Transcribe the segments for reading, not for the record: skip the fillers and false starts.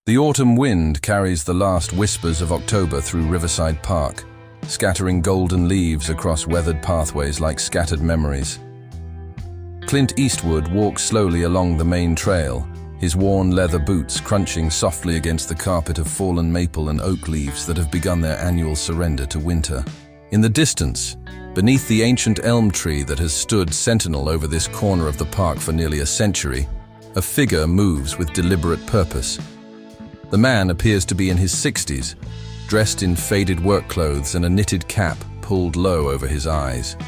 The autumn wind carries the last whispers of October through Riverside Park, scattering golden leaves across weathered pathways like scattered memories. Clint Eastwood walks slowly along the main trail, his worn leather boots crunching softly against the carpet of fallen maple and oak leaves that have begun their annual surrender to winter. In the distance, beneath the ancient elm tree that has stood sentinel over this corner of the park for nearly a century, a figure moves with deliberate purpose. The man appears to be in his 60s, dressed in faded work clothes and a knitted cap pulled low over his eyes.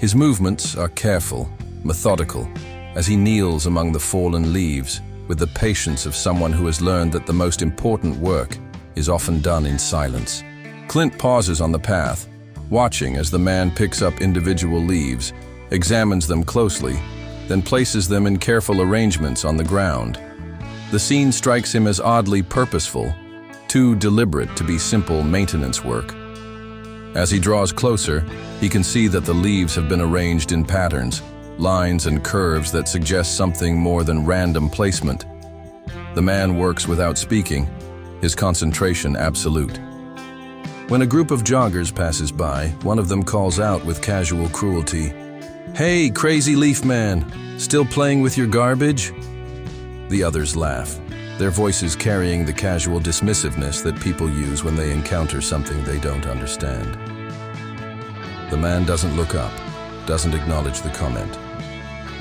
His movements are careful, methodical, as he kneels among the fallen leaves with the patience of someone who has learned that the most important work is often done in silence. Clint pauses on the path, watching as the man picks up individual leaves, examines them closely, then places them in careful arrangements on the ground. The scene strikes him as oddly purposeful, too deliberate to be simple maintenance work. As he draws closer, he can see that the leaves have been arranged in patterns, lines and curves that suggest something more than random placement. The man works without speaking, his concentration absolute. When a group of joggers passes by, one of them calls out with casual cruelty, "Hey, crazy leaf man, still playing with your garbage?" The others laugh, their voices carrying the casual dismissiveness that people use when they encounter something they don't understand. The man doesn't look up, doesn't acknowledge the comment.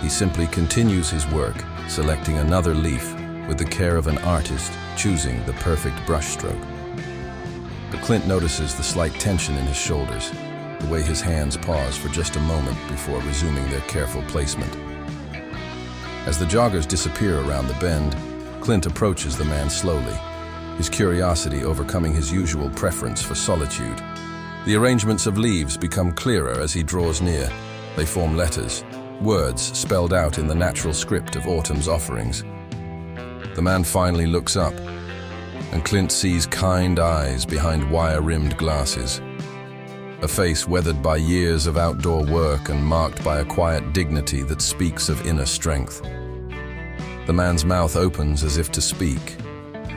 He simply continues his work, selecting another leaf with the care of an artist choosing the perfect brushstroke. But Clint notices the slight tension in his shoulders, the way his hands pause for just a moment before resuming their careful placement. As the joggers disappear around the bend, Clint approaches the man slowly, his curiosity overcoming his usual preference for solitude. The arrangements of leaves become clearer as he draws near. They form letters, words spelled out in the natural script of autumn's offerings. The man finally looks up, and Clint sees kind eyes behind wire-rimmed glasses. A face weathered by years of outdoor work and marked by a quiet dignity that speaks of inner strength. The man's mouth opens as if to speak,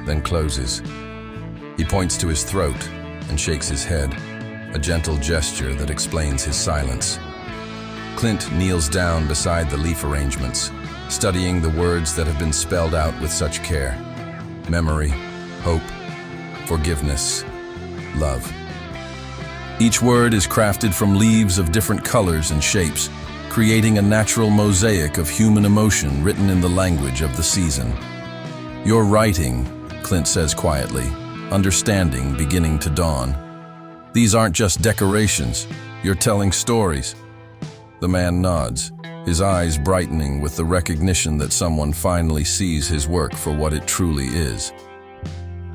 then closes. He points to his throat and shakes his head, a gentle gesture that explains his silence. Clint kneels down beside the leaf arrangements, studying the words that have been spelled out with such care. Memory, hope, forgiveness, love. Each word is crafted from leaves of different colors and shapes, creating a natural mosaic of human emotion written in the language of the season. "You're writing," Clint says quietly, understanding beginning to dawn. "These aren't just decorations, you're telling stories." The man nods, his eyes brightening with the recognition that someone finally sees his work for what it truly is.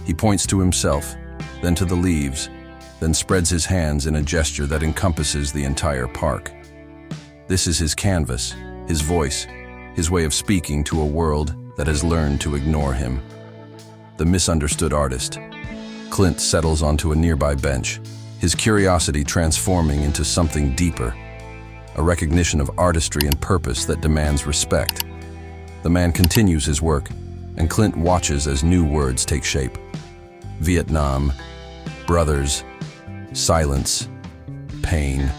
He points to himself, then to the leaves, then spreads his hands in a gesture that encompasses the entire park. This is his canvas, his voice, his way of speaking to a world that has learned to ignore him. The misunderstood artist. Clint settles onto a nearby bench, his curiosity transforming into something deeper, a recognition of artistry and purpose that demands respect. The man continues his work, and Clint watches as new words take shape. Vietnam, brothers, silence, pain.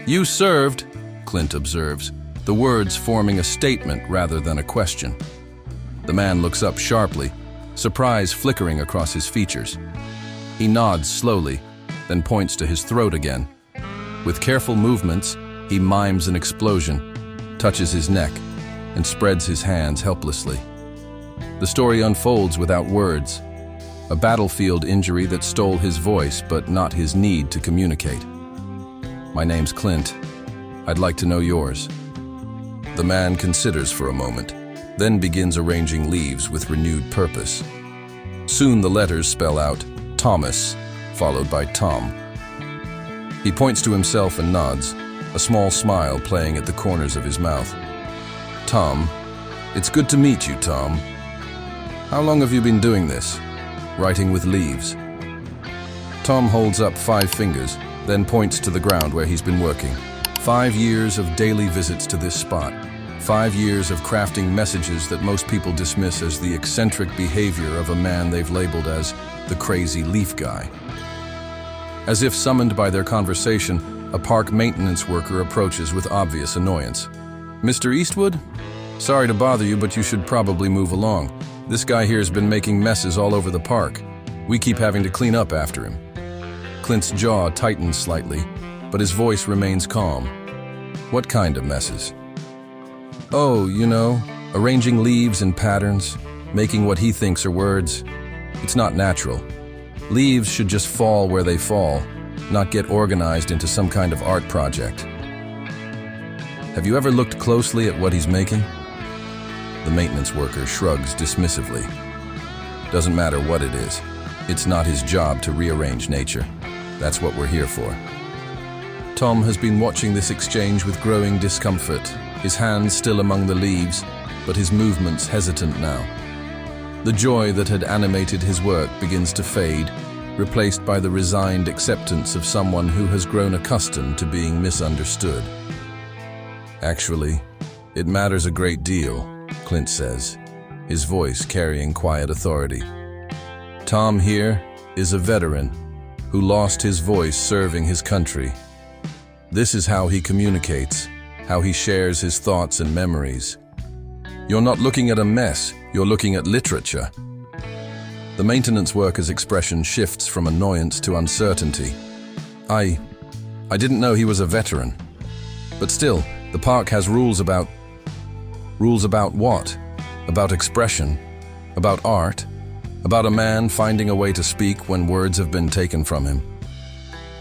"You served," Clint observes, the words forming a statement rather than a question. The man looks up sharply, surprise flickering across his features. He nods slowly, then points to his throat again. With careful movements, he mimes an explosion, touches his neck, and spreads his hands helplessly. The story unfolds without words, a battlefield injury that stole his voice but not his need to communicate. "My name's Clint. I'd like to know yours." The man considers for a moment, then begins arranging leaves with renewed purpose. Soon the letters spell out Thomas, followed by Tom. He points to himself and nods, a small smile playing at the corners of his mouth. "Tom, it's good to meet you, Tom. How long have you been doing this, writing with leaves?" Tom holds up 5 fingers, then points to the ground where he's been working. 5 years of daily visits to this spot, 5 years of crafting messages that most people dismiss as the eccentric behavior of a man they've labeled as the crazy leaf guy. As if summoned by their conversation, a park maintenance worker approaches with obvious annoyance. "Mr. Eastwood? Sorry to bother you, but you should probably move along. This guy here's been making messes all over the park. We keep having to clean up after him." Clint's jaw tightens slightly, but his voice remains calm. "What kind of messes?" "Oh, you know, arranging leaves in patterns, making what he thinks are words. It's not natural. Leaves should just fall where they fall, not get organized into some kind of art project." "Have you ever looked closely at what he's making?" The maintenance worker shrugs dismissively. "Doesn't matter what it is. It's not his job to rearrange nature. That's what we're here for." Tom has been watching this exchange with growing discomfort, his hands still among the leaves, but his movements hesitant now. The joy that had animated his work begins to fade, replaced by the resigned acceptance of someone who has grown accustomed to being misunderstood. "Actually, it matters a great deal," Clint says, his voice carrying quiet authority. "Tom here is a veteran who lost his voice serving his country. This is how he communicates, how he shares his thoughts and memories. You're not looking at a mess, you're looking at literature." The maintenance worker's expression shifts from annoyance to uncertainty. I didn't know he was a veteran. But still, the park has rules about... Rules about what? About expression? About art? About a man finding a way to speak when words have been taken from him?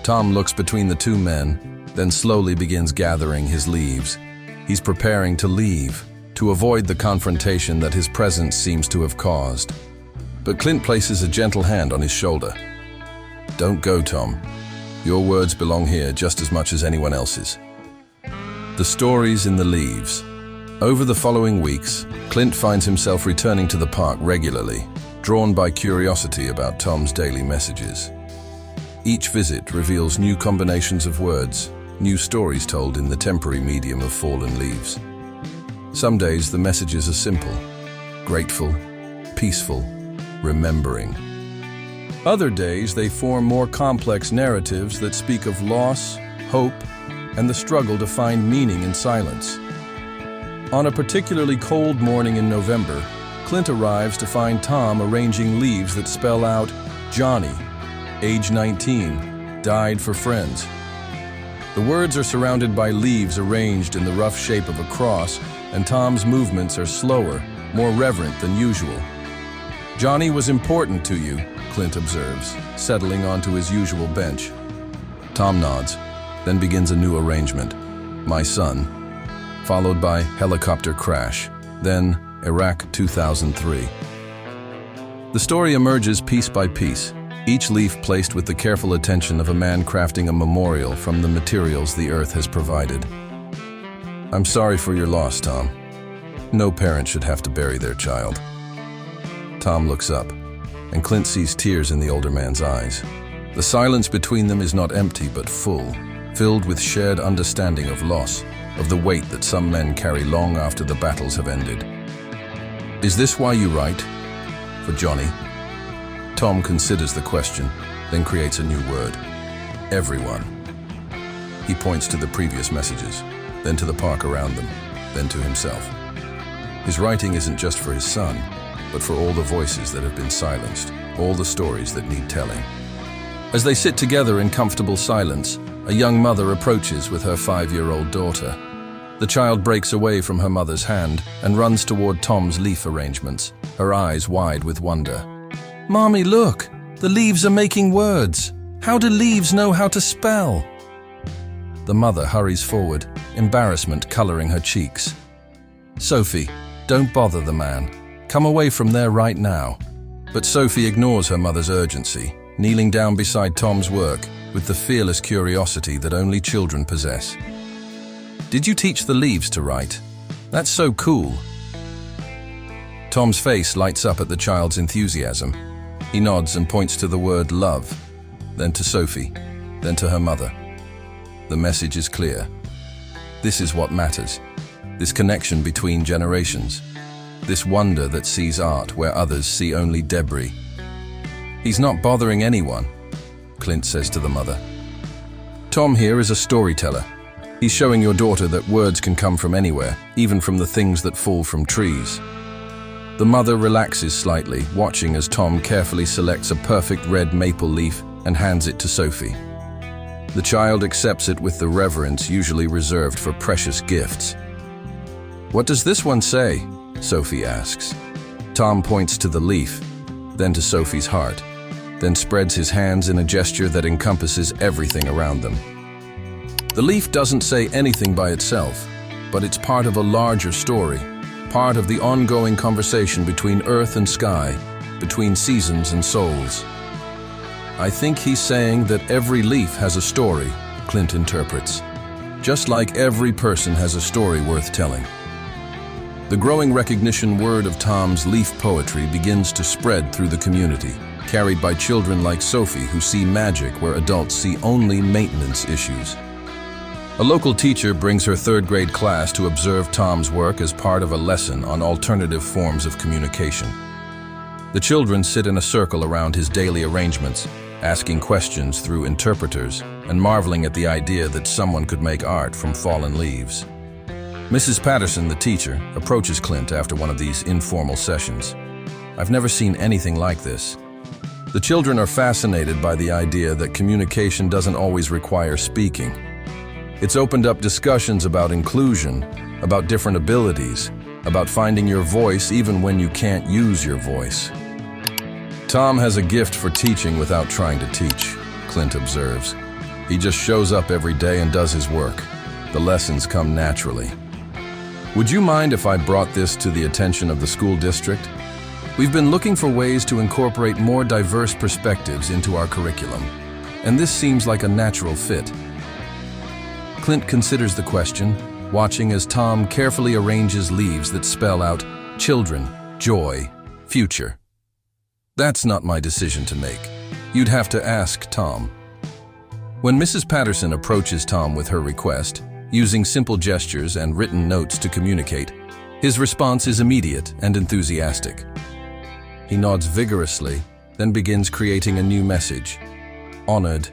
Tom looks between the two men, then slowly begins gathering his leaves. He's preparing to leave, to avoid the confrontation that his presence seems to have caused. But Clint places a gentle hand on his shoulder. "Don't go, Tom. Your words belong here just as much as anyone else's." The stories in the leaves. Over the following weeks, Clint finds himself returning to the park regularly, drawn by curiosity about Tom's daily messages. Each visit reveals new combinations of words, new stories told in the temporary medium of fallen leaves. Some days the messages are simple, grateful, peaceful, remembering. Other days they form more complex narratives that speak of loss, hope, and the struggle to find meaning in silence. On a particularly cold morning in November, Clint arrives to find Tom arranging leaves that spell out, "Johnny, age 19, died for friends." The words are surrounded by leaves arranged in the rough shape of a cross, and Tom's movements are slower, more reverent than usual. "Johnny was important to you," Clint observes, settling onto his usual bench. Tom nods, then begins a new arrangement. "My son," followed by "helicopter crash," then Iraq 2003. The story emerges piece by piece, each leaf placed with the careful attention of a man crafting a memorial from the materials the earth has provided. "I'm sorry for your loss, Tom. No parent should have to bury their child." Tom looks up, and Clint sees tears in the older man's eyes. The silence between them is not empty but full, filled with shared understanding of loss, of the weight that some men carry long after the battles have ended. "Is this why you write? For Johnny?" Tom considers the question, then creates a new word. "Everyone." He points to the previous messages, then to the park around them, then to himself. His writing isn't just for his son, but for all the voices that have been silenced, all the stories that need telling. As they sit together in comfortable silence, a young mother approaches with her 5-year-old daughter. The child breaks away from her mother's hand and runs toward Tom's leaf arrangements, her eyes wide with wonder. "Mommy, look! The leaves are making words! How do leaves know how to spell?" The mother hurries forward, embarrassment coloring her cheeks. "Sophie, don't bother the man. Come away from there right now." But Sophie ignores her mother's urgency, kneeling down beside Tom's work with the fearless curiosity that only children possess. "Did you teach the leaves to write? That's so cool." Tom's face lights up at the child's enthusiasm. He nods and points to the word love, then to Sophie, then to her mother. The message is clear. This is what matters. this connection between generations, this wonder that sees art where others see only debris. "He's not bothering anyone," Clint says to the mother. "Tom here is a storyteller. He's showing your daughter that words can come from anywhere, even from the things that fall from trees." The mother relaxes slightly, watching as Tom carefully selects a perfect red maple leaf and hands it to Sophie. The child accepts it with the reverence usually reserved for precious gifts. "What does this one say?" Sophie asks. Tom points to the leaf, then to Sophie's heart, then spreads his hands in a gesture that encompasses everything around them. The leaf doesn't say anything by itself, but it's part of a larger story, part of the ongoing conversation between earth and sky, between seasons and souls. "I think he's saying that every leaf has a story," Clint interprets, "just like every person has a story worth telling." The growing recognition word of Tom's leaf poetry begins to spread through the community, carried by children like Sophie who see magic where adults see only maintenance issues. A local teacher brings her third-grade class to observe Tom's work as part of a lesson on alternative forms of communication. The children sit in a circle around his daily arrangements, asking questions through interpreters and marveling at the idea that someone could make art from fallen leaves. Mrs. Patterson, the teacher, approaches Clint after one of these informal sessions. "I've never seen anything like this." The children are fascinated by the idea that communication doesn't always require speaking. It's opened up discussions about inclusion, about different abilities, about finding your voice even when you can't use your voice. "Tom has a gift for teaching without trying to teach," Clint observes. "He just shows up every day and does his work. The lessons come naturally." "Would you mind if I brought this to the attention of the school district? We've been looking for ways to incorporate more diverse perspectives into our curriculum, and this seems like a natural fit." Clint considers the question, watching as Tom carefully arranges leaves that spell out children, joy, future. "That's not my decision to make. You'd have to ask Tom." When Mrs. Patterson approaches Tom with her request, using simple gestures and written notes to communicate, his response is immediate and enthusiastic. He nods vigorously, then begins creating a new message. Honored,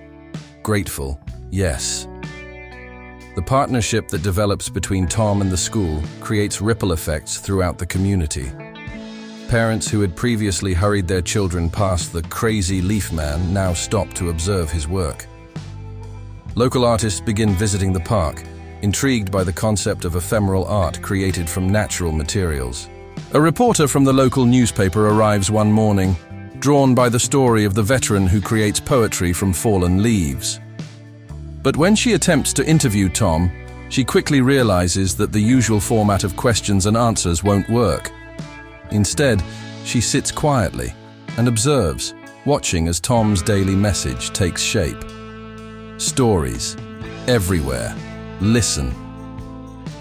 grateful, yes. The partnership that develops between Tom and the school creates ripple effects throughout the community. Parents who had previously hurried their children past the crazy leaf man now stop to observe his work. Local artists begin visiting the park, intrigued by the concept of ephemeral art created from natural materials. A reporter from the local newspaper arrives one morning, drawn by the story of the veteran who creates poetry from fallen leaves. But when she attempts to interview Tom, she quickly realizes that the usual format of questions and answers won't work. Instead, she sits quietly and observes, watching as Tom's daily message takes shape. Stories, everywhere. Listen.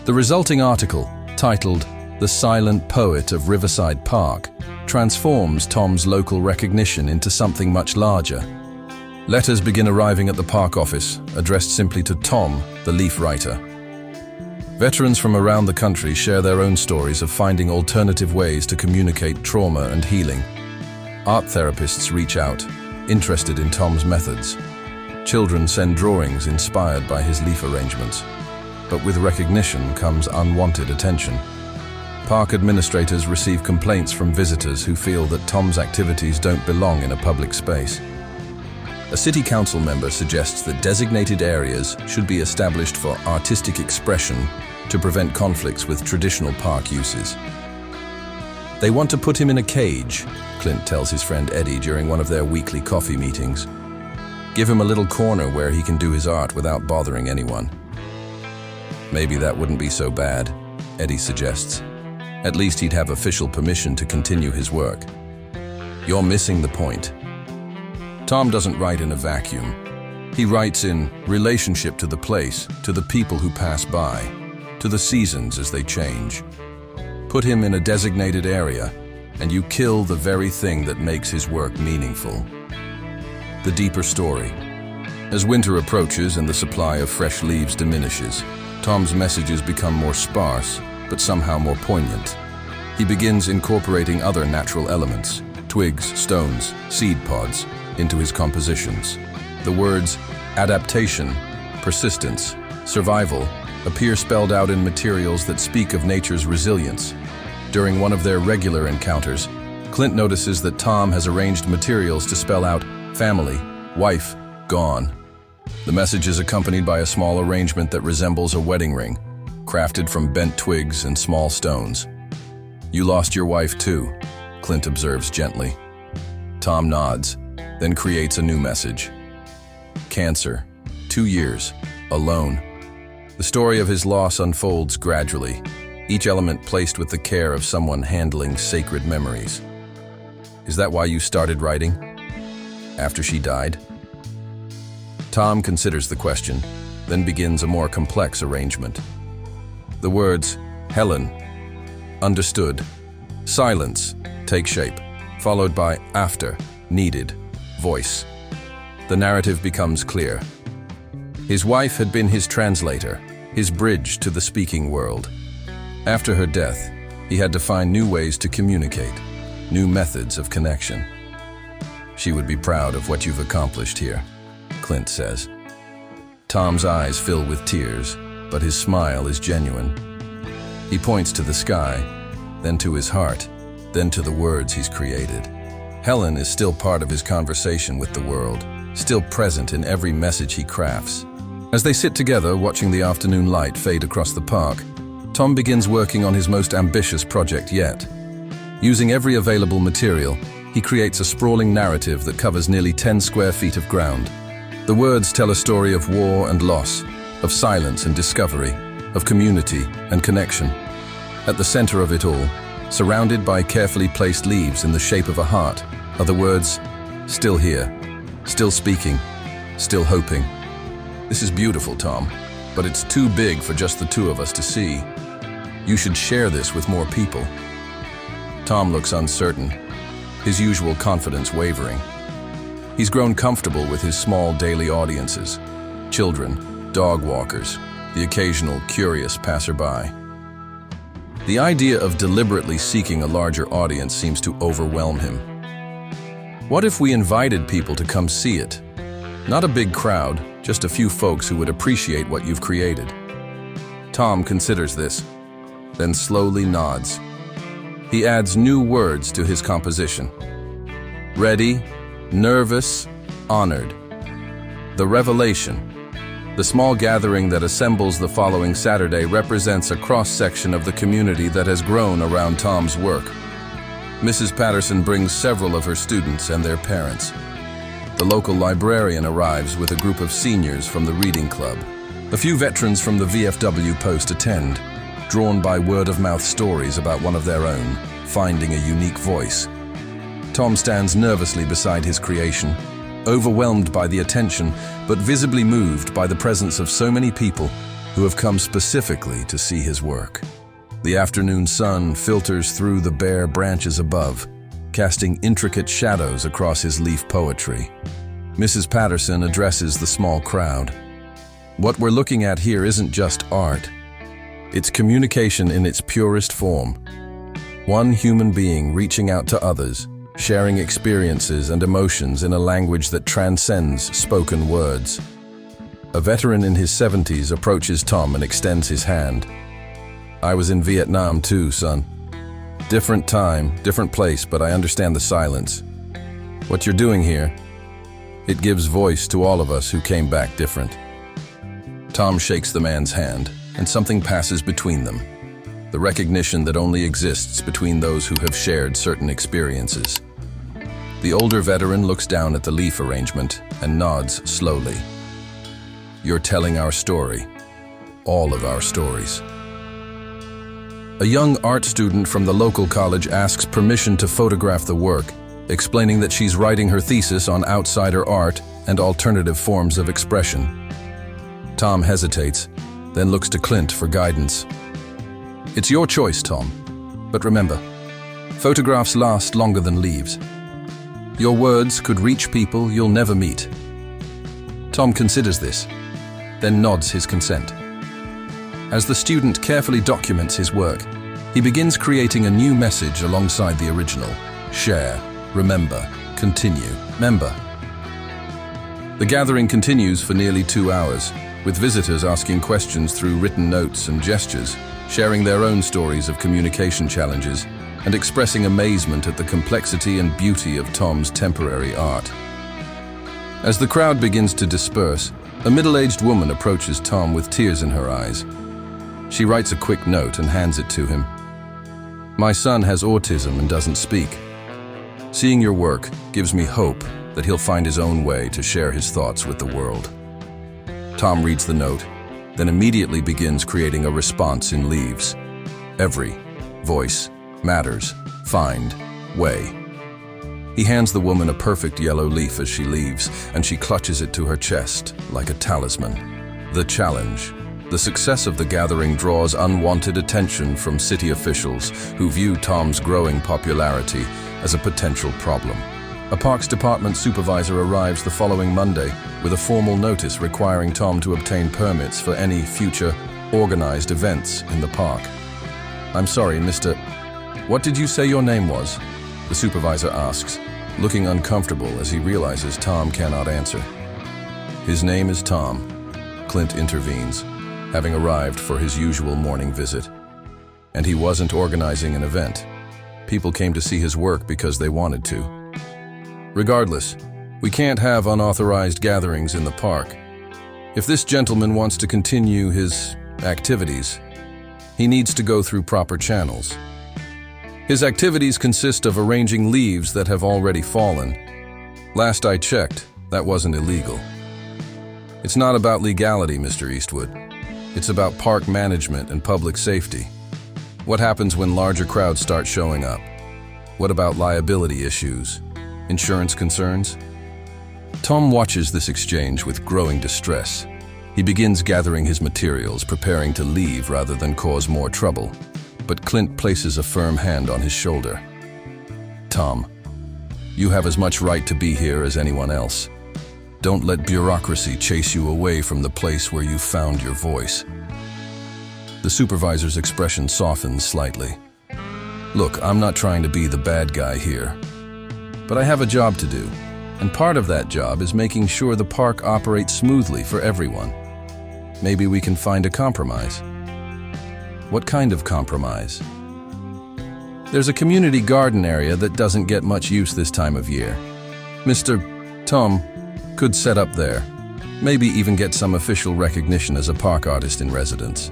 The resulting article, titled "The Silent Poet of Riverside Park," transforms Tom's local recognition into something much larger. Letters begin arriving at the park office, addressed simply to Tom, the leaf writer. Veterans from around the country share their own stories of finding alternative ways to communicate trauma and healing. Art therapists reach out, interested in Tom's methods. Children send drawings inspired by his leaf arrangements. But with recognition comes unwanted attention. Park administrators receive complaints from visitors who feel that Tom's activities don't belong in a public space. A city council member suggests that designated areas should be established for artistic expression to prevent conflicts with traditional park uses. They want to put him in a cage, Clint tells his friend Eddie during one of their weekly coffee meetings. Give him a little corner where he can do his art without bothering anyone. Maybe that wouldn't be so bad, Eddie suggests. At least he'd have official permission to continue his work. You're missing the point. Tom doesn't write in a vacuum. He writes in relationship to the place, to the people who pass by, to the seasons as they change. Put him in a designated area, and you kill the very thing that makes his work meaningful. The deeper story. As winter approaches and the supply of fresh leaves diminishes, Tom's messages become more sparse, but somehow more poignant. He begins incorporating other natural elements, twigs, stones, seed pods, into his compositions. The words adaptation, persistence, survival appear spelled out in materials that speak of nature's resilience. During one of their regular encounters, Clint notices that Tom has arranged materials to spell out family, wife, gone. The message is accompanied by a small arrangement that resembles a wedding ring, crafted from bent twigs and small stones. "You lost your wife too," Clint observes gently. Tom nods, then creates a new message. Cancer, 2 years, alone. The story of his loss unfolds gradually, each element placed with the care of someone handling sacred memories. "Is that why you started writing? After she died?" Tom considers the question, then begins a more complex arrangement. The words, Helen, understood, silence, take shape, followed by after, needed, voice. The narrative becomes clear. His wife had been his translator, his bridge to the speaking world. After her death, he had to find new ways to communicate, new methods of connection. "She would be proud of what you've accomplished here," Clint says. Tom's eyes fill with tears, but his smile is genuine. He points to the sky, then to his heart, then to the words he's created. Helen is still part of his conversation with the world, still present in every message he crafts. As they sit together watching the afternoon light fade across the park, Tom begins working on his most ambitious project yet. Using every available material, he creates a sprawling narrative that covers nearly 10 square feet of ground. The words tell a story of war and loss, of silence and discovery, of community and connection. At the center of it all, surrounded by carefully placed leaves in the shape of a heart, are the words, "Still here, still speaking, still hoping." "This is beautiful, Tom, but it's too big for just the two of us to see. You should share this with more people." Tom looks uncertain, his usual confidence wavering. He's grown comfortable with his small daily audiences, children, dog walkers, the occasional curious passerby. The idea of deliberately seeking a larger audience seems to overwhelm him. What if we invited people to come see it? Not a big crowd, just a few folks who would appreciate what you've created. Tom considers this, then slowly nods. He adds new words to his composition. Ready, nervous, honored. The revelation. The small gathering that assembles the following Saturday represents a cross-section of the community that has grown around Tom's work. Mrs. Patterson brings several of her students and their parents. The local librarian arrives with a group of seniors from the reading club. A few veterans from the VFW post attend, drawn by word-of-mouth stories about one of their own, finding a unique voice. Tom stands nervously beside his creation, overwhelmed by the attention, but visibly moved by the presence of so many people who have come specifically to see his work. The afternoon sun filters through the bare branches above, casting intricate shadows across his leaf poetry. Mrs. Patterson addresses the small crowd. What we're looking at here isn't just art. It's communication in its purest form. One human being reaching out to others, sharing experiences and emotions in a language that transcends spoken words. A veteran in his 70s approaches Tom and extends his hand. "I was in Vietnam too, son. Different time, different place, but I understand the silence. What you're doing here, it gives voice to all of us who came back different." Tom shakes the man's hand, and something passes between them. The recognition that only exists between those who have shared certain experiences. The older veteran looks down at the leaf arrangement and nods slowly. "You're telling our story. All of our stories." A young art student from the local college asks permission to photograph the work, explaining that she's writing her thesis on outsider art and alternative forms of expression. Tom hesitates, then looks to Clint for guidance. "It's your choice, Tom. But remember, photographs last longer than leaves. Your words could reach people you'll never meet." Tom considers this, then nods his consent. As the student carefully documents his work, he begins creating a new message alongside the original. Share, remember, continue, member. The gathering continues for nearly 2 hours, with visitors asking questions through written notes and gestures, sharing their own stories of communication challenges, and expressing amazement at the complexity and beauty of Tom's temporary art. As the crowd begins to disperse, a middle-aged woman approaches Tom with tears in her eyes. She writes a quick note and hands it to him. "My son has autism and doesn't speak. Seeing your work gives me hope that he'll find his own way to share his thoughts with the world." Tom reads the note, then immediately begins creating a response in leaves. Every voice matters. Find way. He hands the woman a perfect yellow leaf as she leaves, and she clutches it to her chest like a talisman. The challenge. The success of the gathering draws unwanted attention from city officials who view Tom's growing popularity as a potential problem. A Parks Department supervisor arrives the following Monday with a formal notice requiring Tom to obtain permits for any future organized events in the park. "I'm sorry, Mr. What did you say your name was?" the supervisor asks, looking uncomfortable as he realizes Tom cannot answer. "His name is Tom," Clint intervenes, having arrived for his usual morning visit. "And he wasn't organizing an event. People came to see his work because they wanted to. Regardless, we can't have unauthorized gatherings in the park. If this gentleman wants to continue his activities, he needs to go through proper channels. His activities consist of arranging leaves that have already fallen. Last I checked, that wasn't illegal. It's not about legality, Mr. Eastwood. It's about park management and public safety. What happens when larger crowds start showing up? What about liability issues? Insurance concerns?" Tom watches this exchange with growing distress. He begins gathering his materials, preparing to leave rather than cause more trouble. But Clint places a firm hand on his shoulder. "Tom, you have as much right to be here as anyone else. Don't let bureaucracy chase you away from the place where you found your voice." The supervisor's expression softens slightly. "Look, I'm not trying to be the bad guy here, but I have a job to do, and part of that job is making sure the park operates smoothly for everyone. Maybe we can find a compromise." "What kind of compromise?" "There's a community garden area that doesn't get much use this time of year. Mr. Tom could set up there, maybe even get some official recognition as a park artist in residence.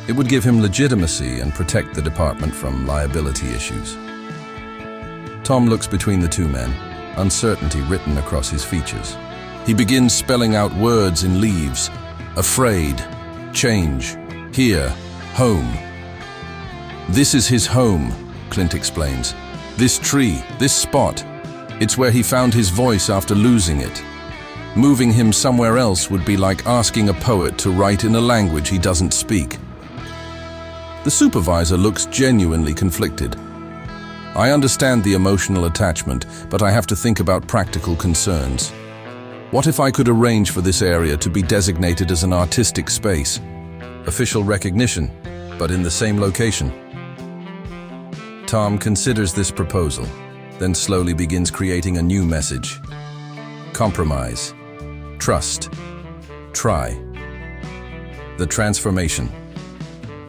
It would give him legitimacy and protect the department from liability issues." Tom looks between the two men, uncertainty written across his features. He begins spelling out words in leaves. Afraid, change, here, home. "This is his home," Clint explains. "This tree, this spot. It's where he found his voice after losing it. Moving him somewhere else would be like asking a poet to write in a language he doesn't speak." The supervisor looks genuinely conflicted. "I understand the emotional attachment, but I have to think about practical concerns. What if I could arrange for this area to be designated as an artistic space? Official recognition, but in the same location." Tom considers this proposal, then slowly begins creating a new message. Compromise. Trust. Try. The transformation.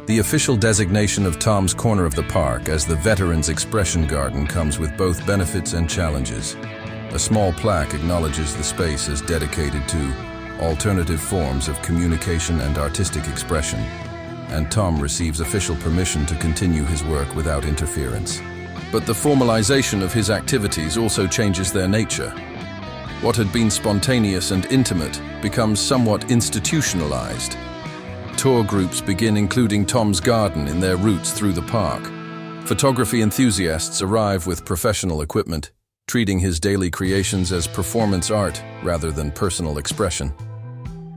The official designation of Tom's corner of the park as the Veterans Expression Garden comes with both benefits and challenges. A small plaque acknowledges the space as dedicated to alternative forms of communication and artistic expression, and Tom receives official permission to continue his work without interference. But the formalization of his activities also changes their nature. What had been spontaneous and intimate becomes somewhat institutionalized. Tour groups begin including Tom's garden in their routes through the park. Photography enthusiasts arrive with professional equipment, treating his daily creations as performance art rather than personal expression.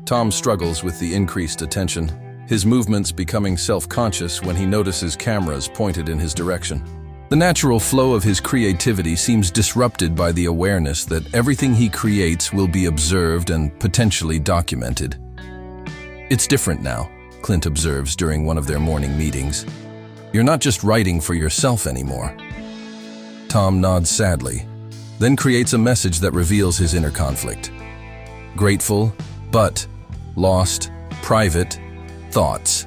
Tom struggles with the increased attention, his movements becoming self-conscious when he notices cameras pointed in his direction. The natural flow of his creativity seems disrupted by the awareness that everything he creates will be observed and potentially documented. It's different now. Clint observes during one of their morning meetings. "You're not just writing for yourself anymore." Tom nods sadly, then creates a message that reveals his inner conflict. Grateful, but lost, private thoughts.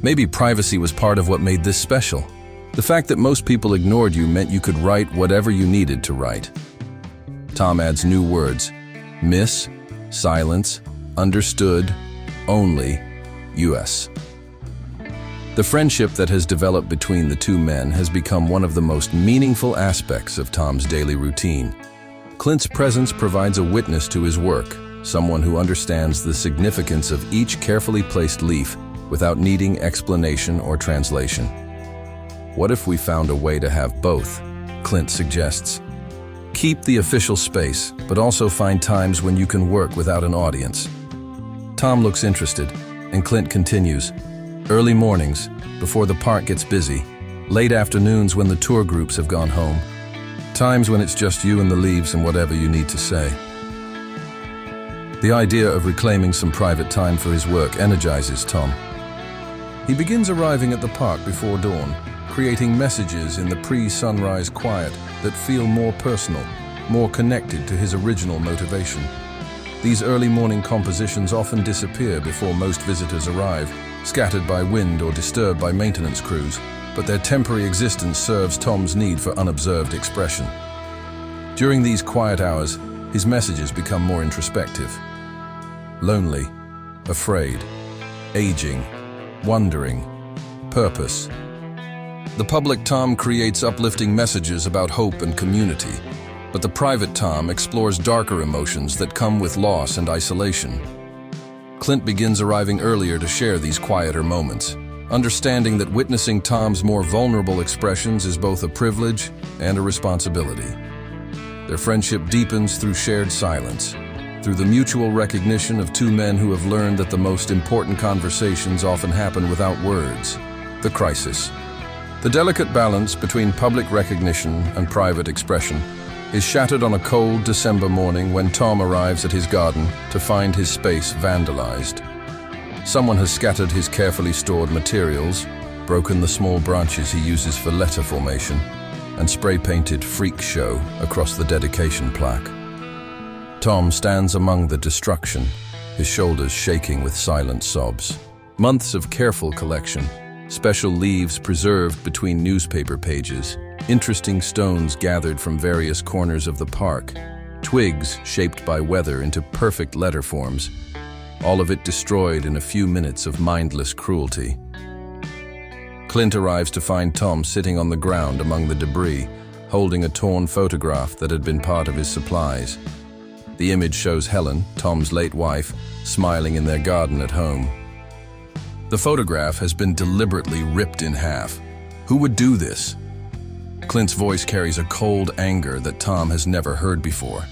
Maybe privacy was part of what made this special. The fact that most people ignored you meant you could write whatever you needed to write. Tom adds new words: miss, silence, understood, only, US. The friendship that has developed between the two men has become one of the most meaningful aspects of Tom's daily routine. Clint's presence provides a witness to his work, someone who understands the significance of each carefully placed leaf without needing explanation or translation. "What if we found a way to have both?" Clint suggests. "Keep the official space, but also find times when you can work without an audience." Tom looks interested, and Clint continues. "Early mornings, before the park gets busy, late afternoons when the tour groups have gone home, times when it's just you and the leaves and whatever you need to say." The idea of reclaiming some private time for his work energizes Tom. He begins arriving at the park before dawn, creating messages in the pre-sunrise quiet that feel more personal, more connected to his original motivation. These early morning compositions often disappear before most visitors arrive, scattered by wind or disturbed by maintenance crews, but their temporary existence serves Tom's need for unobserved expression. During these quiet hours, his messages become more introspective. Lonely, afraid, aging, wondering, purpose. The public Tom creates uplifting messages about hope and community, but the private Tom explores darker emotions that come with loss and isolation. Clint begins arriving earlier to share these quieter moments, understanding that witnessing Tom's more vulnerable expressions is both a privilege and a responsibility. Their friendship deepens through shared silence, through the mutual recognition of two men who have learned that the most important conversations often happen without words. The crisis. The delicate balance between public recognition and private expression is shattered on a cold December morning when Tom arrives at his garden to find his space vandalized. Someone has scattered his carefully stored materials, broken the small branches he uses for letter formation, and spray-painted "Freak Show" across the dedication plaque. Tom stands among the destruction, his shoulders shaking with silent sobs. Months of careful collection, special leaves preserved between newspaper pages, interesting stones gathered from various corners of the park, twigs shaped by weather into perfect letter forms, all of it destroyed in a few minutes of mindless cruelty. Clint arrives to find Tom sitting on the ground among the debris, holding a torn photograph that had been part of his supplies. The image shows Helen, Tom's late wife, smiling in their garden at home. The photograph has been deliberately ripped in half. Who would do this? Clint's voice carries a cold anger that Tom has never heard before.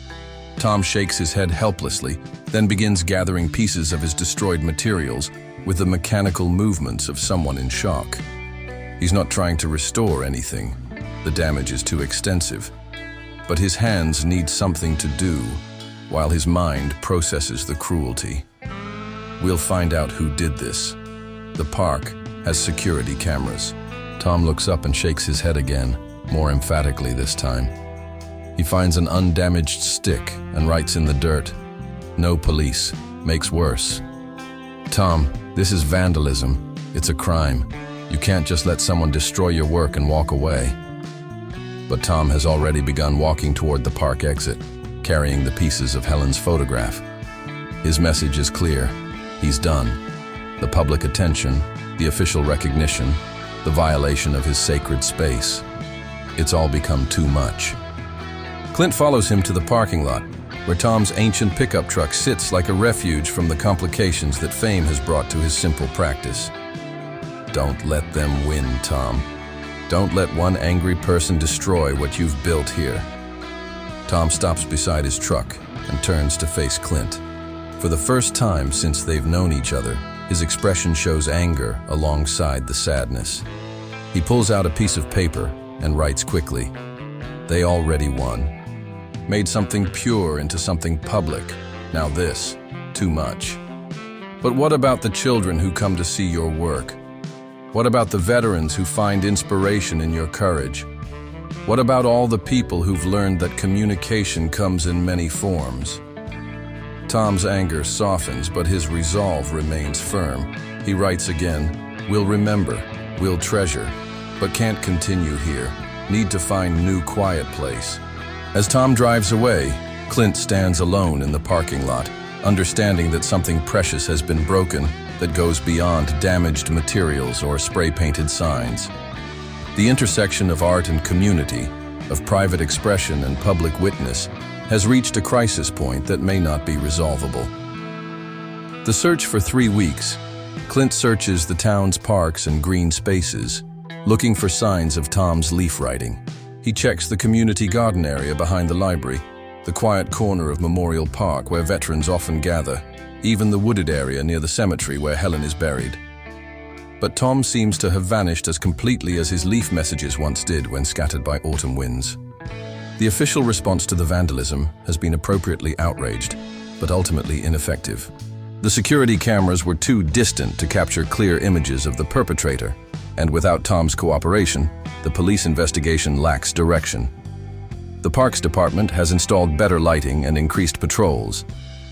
Tom shakes his head helplessly, then begins gathering pieces of his destroyed materials with the mechanical movements of someone in shock. He's not trying to restore anything. The damage is too extensive. But his hands need something to do, while his mind processes the cruelty. We'll find out who did this. The park has security cameras. Tom looks up and shakes his head again, more emphatically this time. He finds an undamaged stick and writes in the dirt, "No police, makes worse." "Tom, this is vandalism. It's a crime. You can't just let someone destroy your work and walk away." But Tom has already begun walking toward the park exit, carrying the pieces of Helen's photograph. His message is clear. He's done. The public attention, the official recognition, the violation of his sacred space. It's all become too much. Clint follows him to the parking lot, where Tom's ancient pickup truck sits like a refuge from the complications that fame has brought to his simple practice. Don't let them win, Tom. Don't let one angry person destroy what you've built here. Tom stops beside his truck and turns to face Clint. For the first time since they've known each other, his expression shows anger alongside the sadness. He pulls out a piece of paper and writes quickly, "They already won. Made something pure into something public. Now this, too much." But what about the children who come to see your work? What about the veterans who find inspiration in your courage? What about all the people who've learned that communication comes in many forms? Tom's anger softens, but his resolve remains firm. He writes again, "We'll remember, we'll treasure, but can't continue here. Need to find new quiet place." As Tom drives away, Clint stands alone in the parking lot, understanding that something precious has been broken that goes beyond damaged materials or spray-painted signs. The intersection of art and community, of private expression and public witness, has reached a crisis point that may not be resolvable. The search for 3 weeks, Clint searches the town's parks and green spaces, looking for signs of Tom's leaf writing. He checks the community garden area behind the library, the quiet corner of Memorial Park where veterans often gather, even the wooded area near the cemetery where Helen is buried. But Tom seems to have vanished as completely as his leaf messages once did when scattered by autumn winds. The official response to the vandalism has been appropriately outraged, but ultimately ineffective. The security cameras were too distant to capture clear images of the perpetrator, and without Tom's cooperation, the police investigation lacks direction. The Parks Department has installed better lighting and increased patrols,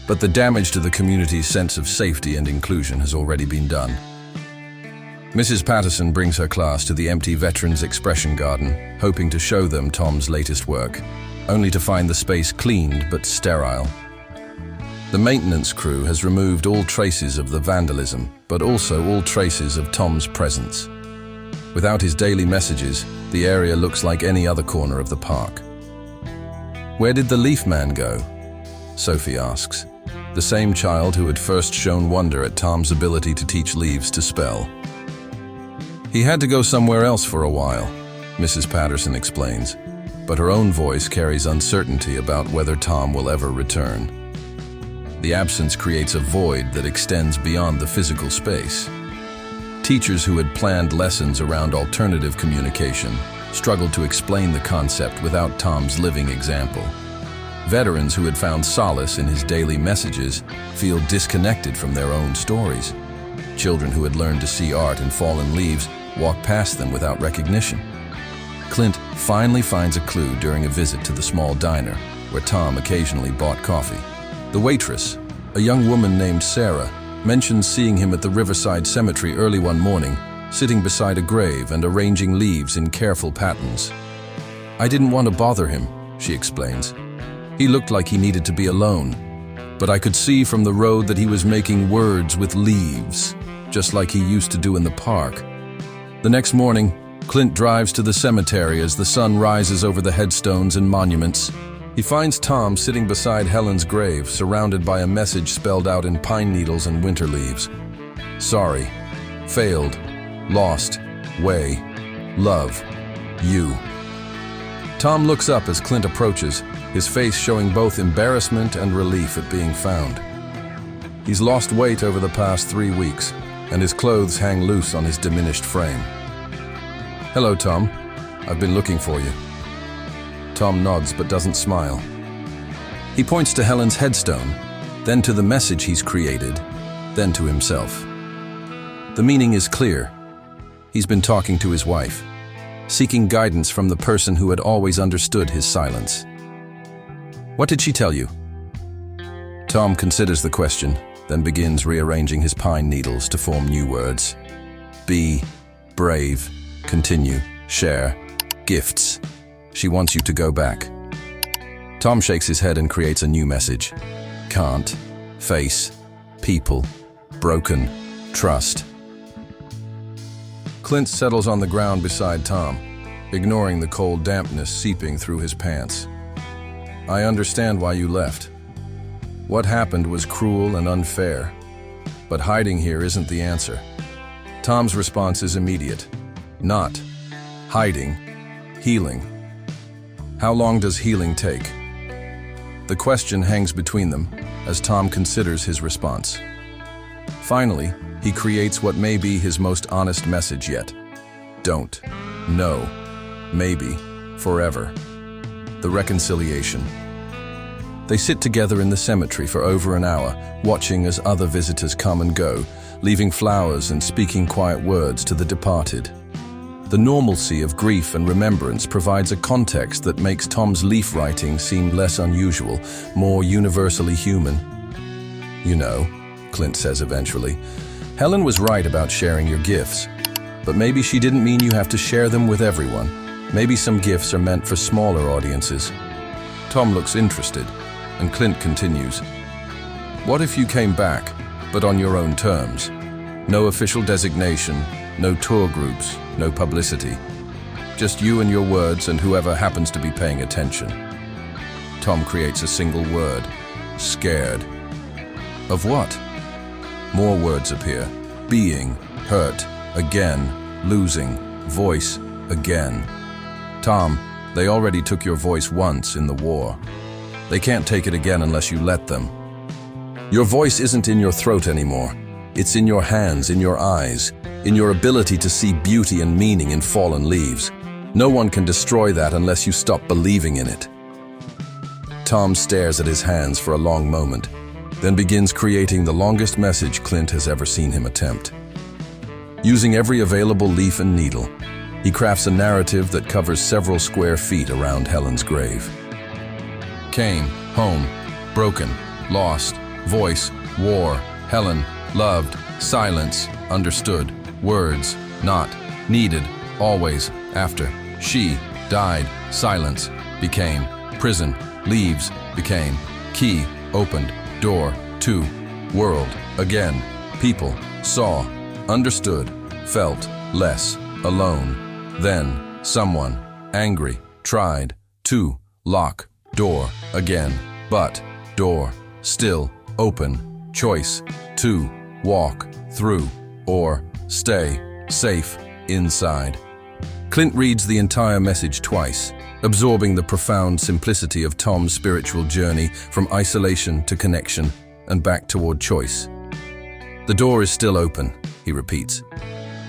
but the damage to the community's sense of safety and inclusion has already been done. Mrs. Patterson brings her class to the empty Veterans Expression Garden, hoping to show them Tom's latest work, only to find the space cleaned but sterile. The maintenance crew has removed all traces of the vandalism, but also all traces of Tom's presence. Without his daily messages, the area looks like any other corner of the park. "Where did the leaf man go?" Sophie asks, the same child who had first shown wonder at Tom's ability to teach leaves to spell. "He had to go somewhere else for a while," Mrs. Patterson explains, but her own voice carries uncertainty about whether Tom will ever return. The absence creates a void that extends beyond the physical space. Teachers who had planned lessons around alternative communication struggled to explain the concept without Tom's living example. Veterans who had found solace in his daily messages feel disconnected from their own stories. Children who had learned to see art in fallen leaves walk past them without recognition. Clint finally finds a clue during a visit to the small diner where Tom occasionally bought coffee. The waitress, a young woman named Sarah, mentions seeing him at the Riverside Cemetery early one morning, sitting beside a grave and arranging leaves in careful patterns. "I didn't want to bother him," she explains. "He looked like he needed to be alone, but I could see from the road that he was making words with leaves, just like he used to do in the park." The next morning, Clint drives to the cemetery as the sun rises over the headstones and monuments. He finds Tom sitting beside Helen's grave, surrounded by a message spelled out in pine needles and winter leaves. "Sorry. Failed. Lost. Way. Love. You." Tom looks up as Clint approaches, his face showing both embarrassment and relief at being found. He's lost weight over the past 3 weeks, and his clothes hang loose on his diminished frame. "Hello, Tom. I've been looking for you." Tom nods but doesn't smile. He points to Helen's headstone, then to the message he's created, then to himself. The meaning is clear. He's been talking to his wife, seeking guidance from the person who had always understood his silence. "What did she tell you?" Tom considers the question, then begins rearranging his pine needles to form new words. Be brave, continue, share, gifts. She wants you to go back. Tom shakes his head and creates a new message. Can't, face, people, broken, trust. Clint settles on the ground beside Tom, ignoring the cold dampness seeping through his pants. I understand why you left. What happened was cruel and unfair, but hiding here isn't the answer. Tom's response is immediate. Not hiding, healing. How long does healing take? The question hangs between them as Tom considers his response. Finally, he creates what may be his most honest message yet. Don't, no, maybe, forever. The reconciliation. They sit together in the cemetery for over an hour, watching as other visitors come and go, leaving flowers and speaking quiet words to the departed. The normalcy of grief and remembrance provides a context that makes Tom's leaf writing seem less unusual, more universally human. You know, Clint says eventually, Helen was right about sharing your gifts, but maybe she didn't mean you have to share them with everyone. Maybe some gifts are meant for smaller audiences. Tom looks interested, and Clint continues, what if you came back, but on your own terms? No official designation, no tour groups, no publicity. Just you and your words and whoever happens to be paying attention. Tom creates a single word, scared. Of what? More words appear. Being, hurt, again, losing, voice, again. Tom, they already took your voice once in the war. They can't take it again unless you let them. Your voice isn't in your throat anymore. It's in your hands, in your eyes, in your ability to see beauty and meaning in fallen leaves. No one can destroy that unless you stop believing in it. Tom stares at his hands for a long moment, then begins creating the longest message Clint has ever seen him attempt. Using every available leaf and needle, he crafts a narrative that covers several square feet around Helen's grave. Came, home, broken, lost, voice, war, Helen, loved, silence, understood, words, not, needed, always, after, she, died, silence, became, prison, leaves, became, key, opened, door, to, world, again, people, saw, understood, felt, less, alone, then, someone, angry, tried, to, lock, door, again, but, door, still, open, choice, to, walk, through, or, stay, safe, inside. Clint reads the entire message twice, absorbing the profound simplicity of Tom's spiritual journey from isolation to connection and back toward choice. The door is still open, he repeats.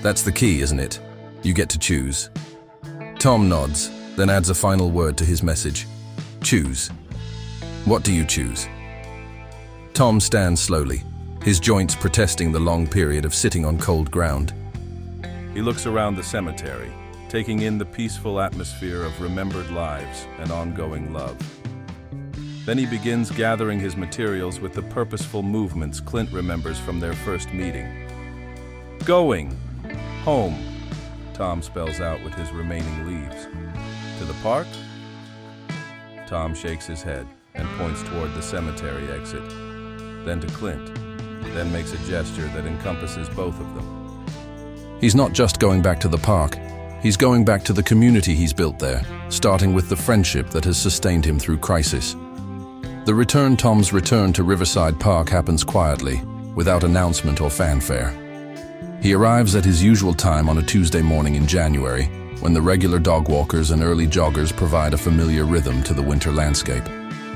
That's the key, isn't it? You get to choose. Tom nods, then adds a final word to his message. Choose. What do you choose? Tom stands slowly, his joints protesting the long period of sitting on cold ground. He looks around the cemetery, taking in the peaceful atmosphere of remembered lives and ongoing love. Then he begins gathering his materials with the purposeful movements Clint remembers from their first meeting. Going. Home, Tom spells out with his remaining leaves. To the park? Tom shakes his head and points toward the cemetery exit, then to Clint, then makes a gesture that encompasses both of them. He's not just going back to the park. He's going back to the community he's built there, starting with the friendship that has sustained him through crisis. Tom's return to Riverside Park happens quietly, without announcement or fanfare. He arrives at his usual time on a Tuesday morning in January, when the regular dog walkers and early joggers provide a familiar rhythm to the winter landscape.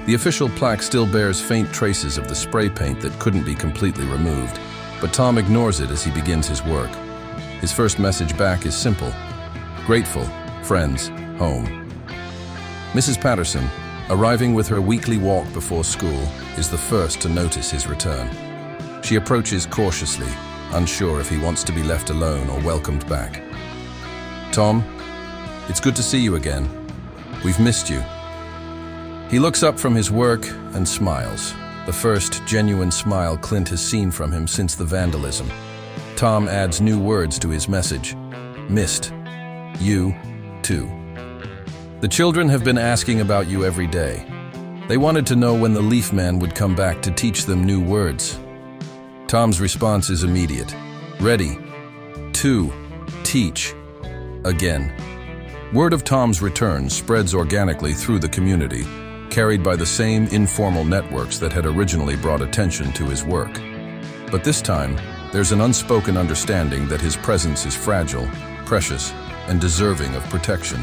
The official plaque still bears faint traces of the spray paint that couldn't be completely removed, but Tom ignores it as he begins his work. His first message back is simple. Grateful, friends, home. Mrs. Patterson, arriving with her weekly walk before school, is the first to notice his return. She approaches cautiously, unsure if he wants to be left alone or welcomed back. Tom, it's good to see you again. We've missed you. He looks up from his work and smiles, the first genuine smile Clint has seen from him since the vandalism. Tom adds new words to his message. Missed. You, too. The children have been asking about you every day. They wanted to know when the Leaf Man would come back to teach them new words. Tom's response is immediate. Ready. To. Teach. Again. Word of Tom's return spreads organically through the community, carried by the same informal networks that had originally brought attention to his work. But this time, there's an unspoken understanding that his presence is fragile, precious, and deserving of protection.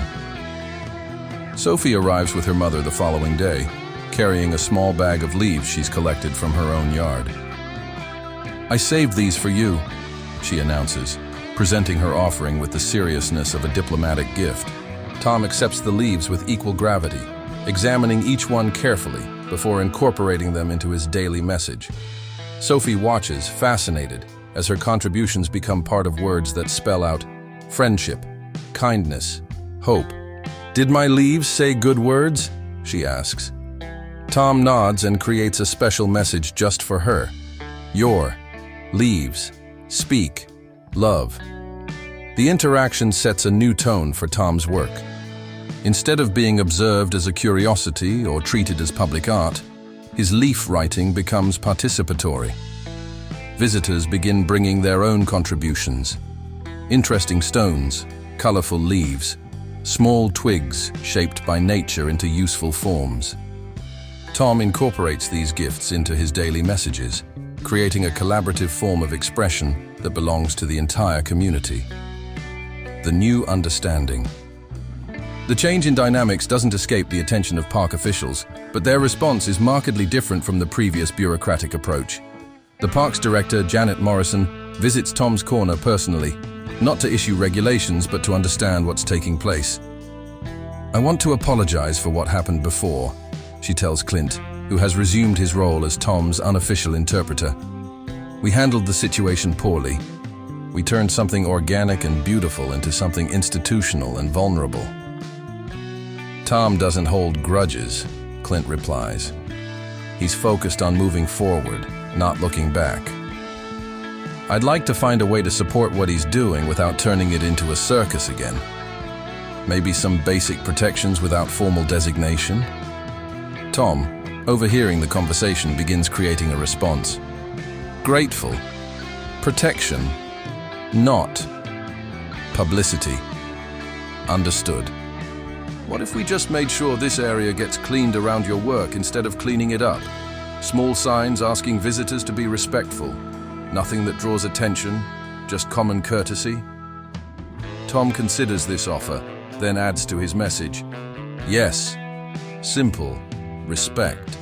Sophie arrives with her mother the following day, carrying a small bag of leaves she's collected from her own yard. I saved these for you, she announces, presenting her offering with the seriousness of a diplomatic gift. Tom accepts the leaves with equal gravity, examining each one carefully, before incorporating them into his daily message. Sophie watches, fascinated, as her contributions become part of words that spell out friendship, kindness, hope. "Did my leaves say good words?" she asks. Tom nods and creates a special message just for her. Your leaves speak love. The interaction sets a new tone for Tom's work. Instead of being observed as a curiosity or treated as public art, his leaf writing becomes participatory. Visitors begin bringing their own contributions. Interesting stones, colorful leaves, small twigs shaped by nature into useful forms. Tom incorporates these gifts into his daily messages, creating a collaborative form of expression that belongs to the entire community. The new understanding. The change in dynamics doesn't escape the attention of park officials, but their response is markedly different from the previous bureaucratic approach. The park's director, Janet Morrison, visits Tom's Corner personally, not to issue regulations but to understand what's taking place. "I want to apologize for what happened before," she tells Clint, who has resumed his role as Tom's unofficial interpreter. "We handled the situation poorly. We turned something organic and beautiful into something institutional and vulnerable." "Tom doesn't hold grudges," Clint replies. "He's focused on moving forward, not looking back. I'd like to find a way to support what he's doing without turning it into a circus again. Maybe some basic protections without formal designation." Tom, overhearing the conversation, begins creating a response. "Grateful. Protection. Not publicity. Understood. What if we just made sure this area gets cleaned around your work instead of cleaning it up? Small signs asking visitors to be respectful. Nothing that draws attention, just common courtesy." Tom considers this offer, then adds to his message, "Yes, simple, respect."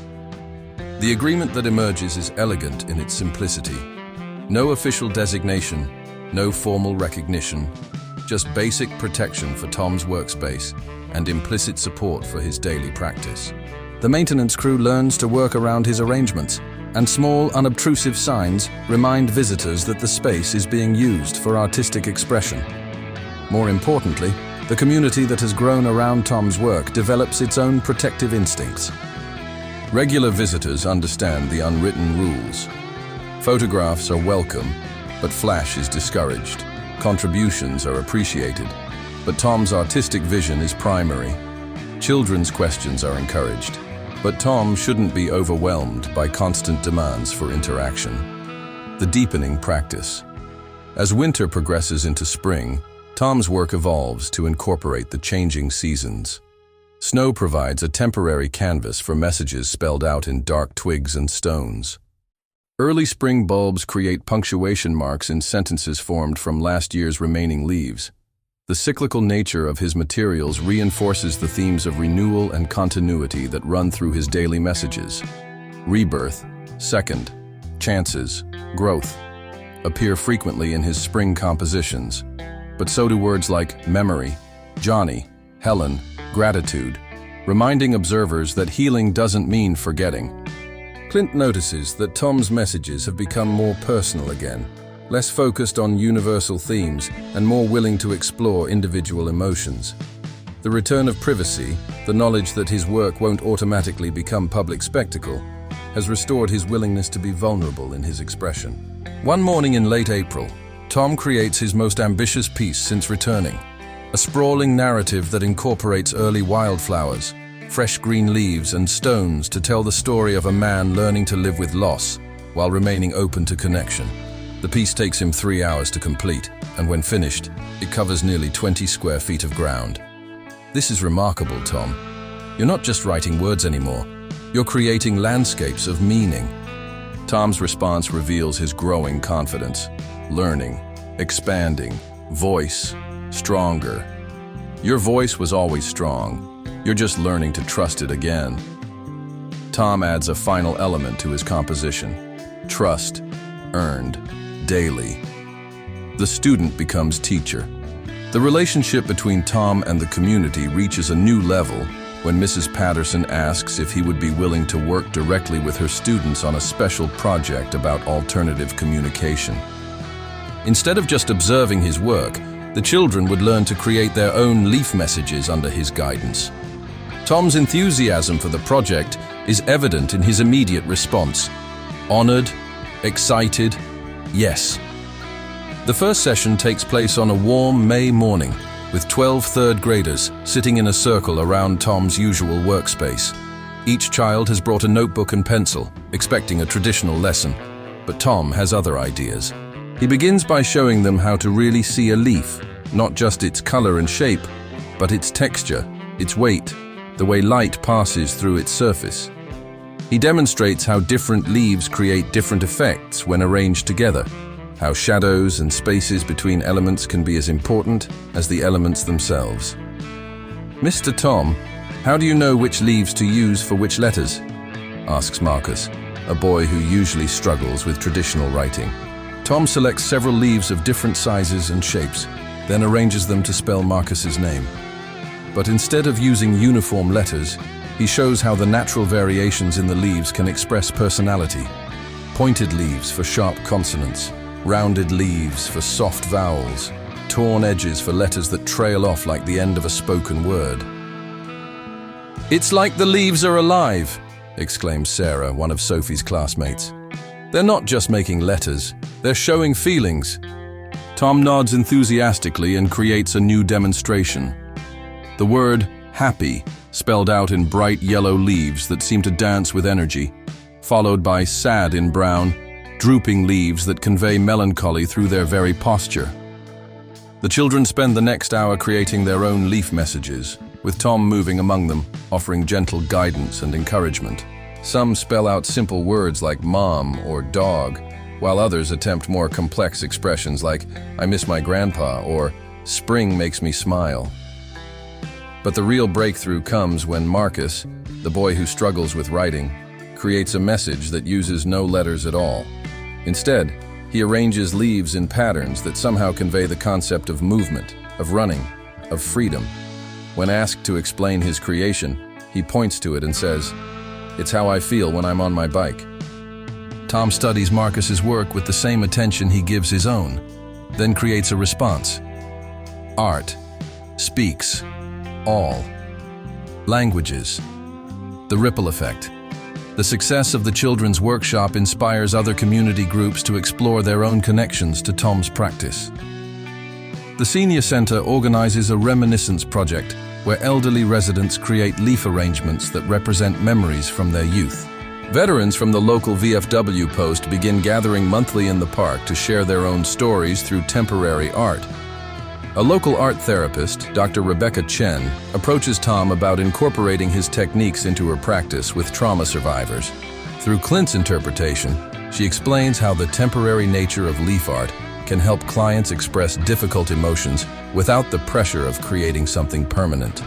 The agreement that emerges is elegant in its simplicity. No official designation, no formal recognition, just basic protection for Tom's workspace and implicit support for his daily practice. The maintenance crew learns to work around his arrangements, and small, unobtrusive signs remind visitors that the space is being used for artistic expression. More importantly, the community that has grown around Tom's work develops its own protective instincts. Regular visitors understand the unwritten rules. Photographs are welcome, but flash is discouraged. Contributions are appreciated, but Tom's artistic vision is primary. Children's questions are encouraged, but Tom shouldn't be overwhelmed by constant demands for interaction. The deepening practice. As winter progresses into spring, Tom's work evolves to incorporate the changing seasons. Snow provides a temporary canvas for messages spelled out in dark twigs and stones. Early spring bulbs create punctuation marks in sentences formed from last year's remaining leaves. The cyclical nature of his materials reinforces the themes of renewal and continuity that run through his daily messages. Rebirth, second, chances, growth appear frequently in his spring compositions, but so do words like memory, Johnny, Helen, gratitude, reminding observers that healing doesn't mean forgetting. Clint notices that Tom's messages have become more personal again, less focused on universal themes and more willing to explore individual emotions. The return of privacy, the knowledge that his work won't automatically become public spectacle, has restored his willingness to be vulnerable in his expression. One morning in late April, Tom creates his most ambitious piece since returning, a sprawling narrative that incorporates early wildflowers, fresh green leaves and stones to tell the story of a man learning to live with loss while remaining open to connection. The piece takes him 3 hours to complete, and when finished, it covers nearly 20 square feet of ground. "This is remarkable, Tom. You're not just writing words anymore. You're creating landscapes of meaning." Tom's response reveals his growing confidence. Learning, expanding, voice, stronger. "Your voice was always strong. You're just learning to trust it again." Tom adds a final element to his composition: trust, earned, daily. The student becomes teacher. The relationship between Tom and the community reaches a new level when Mrs. Patterson asks if he would be willing to work directly with her students on a special project about alternative communication. Instead of just observing his work, the children would learn to create their own leaf messages under his guidance. Tom's enthusiasm for the project is evident in his immediate response. Honored, excited, yes. The first session takes place on a warm May morning, with 12 third graders sitting in a circle around Tom's usual workspace. Each child has brought a notebook and pencil, expecting a traditional lesson, but Tom has other ideas. He begins by showing them how to really see a leaf, not just its color and shape, but its texture, its weight, the way light passes through its surface. He demonstrates how different leaves create different effects when arranged together, how shadows and spaces between elements can be as important as the elements themselves. "Mr. Tom, how do you know which leaves to use for which letters?" asks Marcus, a boy who usually struggles with traditional writing. Tom selects several leaves of different sizes and shapes, then arranges them to spell Marcus's name. But instead of using uniform letters, he shows how the natural variations in the leaves can express personality. Pointed leaves for sharp consonants, rounded leaves for soft vowels, torn edges for letters that trail off like the end of a spoken word. "It's like the leaves are alive," exclaims Sarah, one of Sophie's classmates. "They're not just making letters, they're showing feelings." Tom nods enthusiastically and creates a new demonstration. The word happy, spelled out in bright yellow leaves that seem to dance with energy, followed by sad in brown, drooping leaves that convey melancholy through their very posture. The children spend the next hour creating their own leaf messages, with Tom moving among them, offering gentle guidance and encouragement. Some spell out simple words like mom or dog, while others attempt more complex expressions like "I miss my grandpa" or "spring makes me smile." But the real breakthrough comes when Marcus, the boy who struggles with writing, creates a message that uses no letters at all. Instead, he arranges leaves in patterns that somehow convey the concept of movement, of running, of freedom. When asked to explain his creation, he points to it and says, "It's how I feel when I'm on my bike." Tom studies Marcus's work with the same attention he gives his own, then creates a response. Art speaks all languages. The ripple effect. The success of the children's workshop inspires other community groups to explore their own connections to Tom's practice. The Senior Center organizes a reminiscence project where elderly residents create leaf arrangements that represent memories from their youth. Veterans from the local VFW post begin gathering monthly in the park to share their own stories through temporary art. A local art therapist, Dr. Rebecca Chen, approaches Tom about incorporating his techniques into her practice with trauma survivors. Through CLINT's interpretation, she explains how the temporary nature of leaf art can help clients express difficult emotions without the pressure of creating something permanent.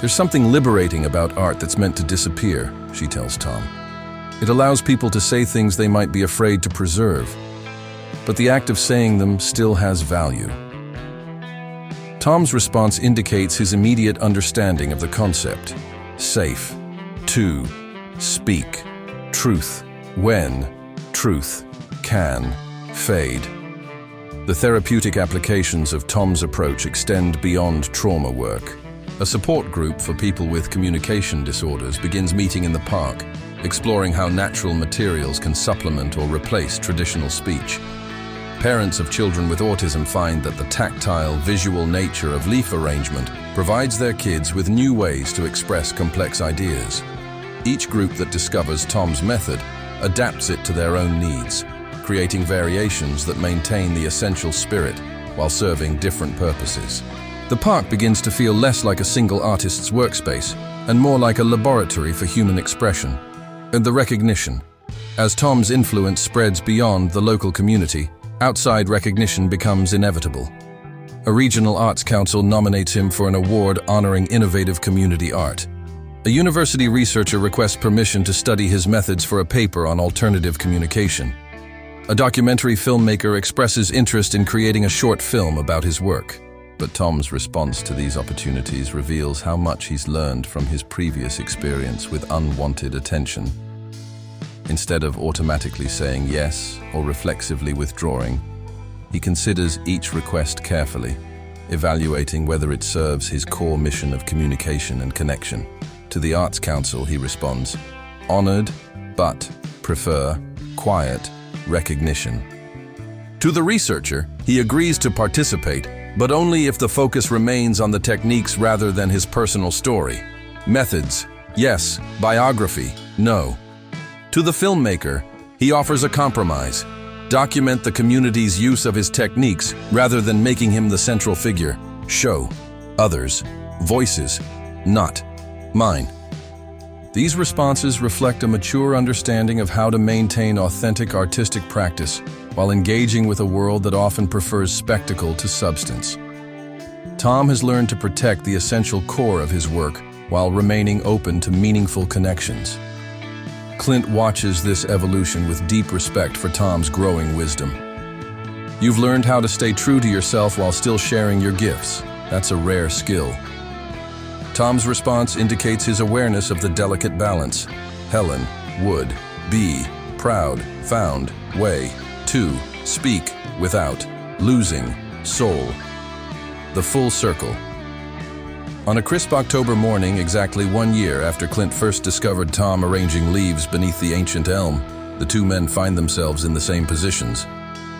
"There's something liberating about art that's meant to disappear," she tells Tom. "It allows people to say things they might be afraid to preserve, but the act of saying them still has value." Tom's response indicates his immediate understanding of the concept. Safe. To. Speak. Truth. When. Truth. Can. Fade. The therapeutic applications of Tom's approach extend beyond trauma work. A support group for people with communication disorders begins meeting in the park, exploring how natural materials can supplement or replace traditional speech. Parents of children with autism find that the tactile, visual nature of leaf arrangement provides their kids with new ways to express complex ideas. Each group that discovers Tom's method adapts it to their own needs, creating variations that maintain the essential spirit while serving different purposes. The park begins to feel less like a single artist's workspace and more like a laboratory for human expression. And the recognition. As Tom's influence spreads beyond the local community, outside recognition becomes inevitable. A regional arts council nominates him for an award honoring innovative community art. A university researcher requests permission to study his methods for a paper on alternative communication. A documentary filmmaker expresses interest in creating a short film about his work. but Tom's response to these opportunities reveals how much he's learned from his previous experience with unwanted attention. Instead of automatically saying yes or reflexively withdrawing, he considers each request carefully, evaluating whether it serves his core mission of communication and connection. To the Arts Council, he responds, "Honored, but prefer quiet recognition." To the researcher, he agrees to participate, but only if the focus remains on the techniques rather than his personal story. Methods, yes. Biography, no. To the filmmaker, he offers a compromise. Document the community's use of his techniques rather than making him the central figure. Show others' voices, not mine. These responses reflect a mature understanding of how to maintain authentic artistic practice while engaging with a world that often prefers spectacle to substance. Tom has learned to protect the essential core of his work while remaining open to meaningful connections. Clint watches this evolution with deep respect for Tom's growing wisdom. You've learned how to stay true to yourself while still sharing your gifts. That's a rare skill. Tom's response indicates his awareness of the delicate balance. Helen, would, be, proud, found, way, to, speak, without, losing, soul. The full circle. On a crisp October morning, exactly 1 year after Clint first discovered Tom arranging leaves beneath the ancient elm, the two men find themselves in the same positions.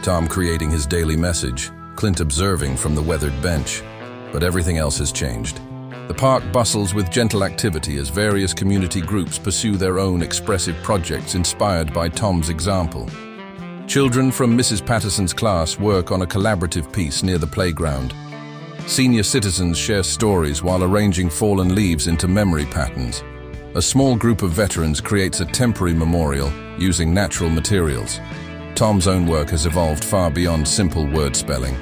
Tom creating his daily message, Clint observing from the weathered bench. But everything else has changed. The park bustles with gentle activity as various community groups pursue their own expressive projects inspired by Tom's example. Children from Mrs. Patterson's class work on a collaborative piece near the playground. Senior citizens share stories while arranging fallen leaves into memory patterns. A small group of veterans creates a temporary memorial using natural materials. Tom's own work has evolved far beyond simple word spelling.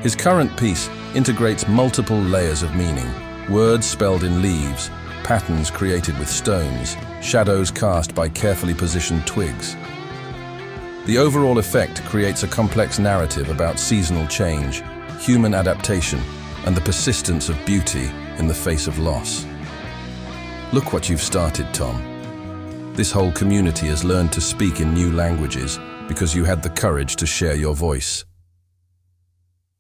His current piece integrates multiple layers of meaning. Words spelled in leaves, patterns created with stones, shadows cast by carefully positioned twigs. The overall effect creates a complex narrative about seasonal change, human adaptation, and the persistence of beauty in the face of loss. Look what you've started, Tom. This whole community has learned to speak in new languages because you had the courage to share your voice.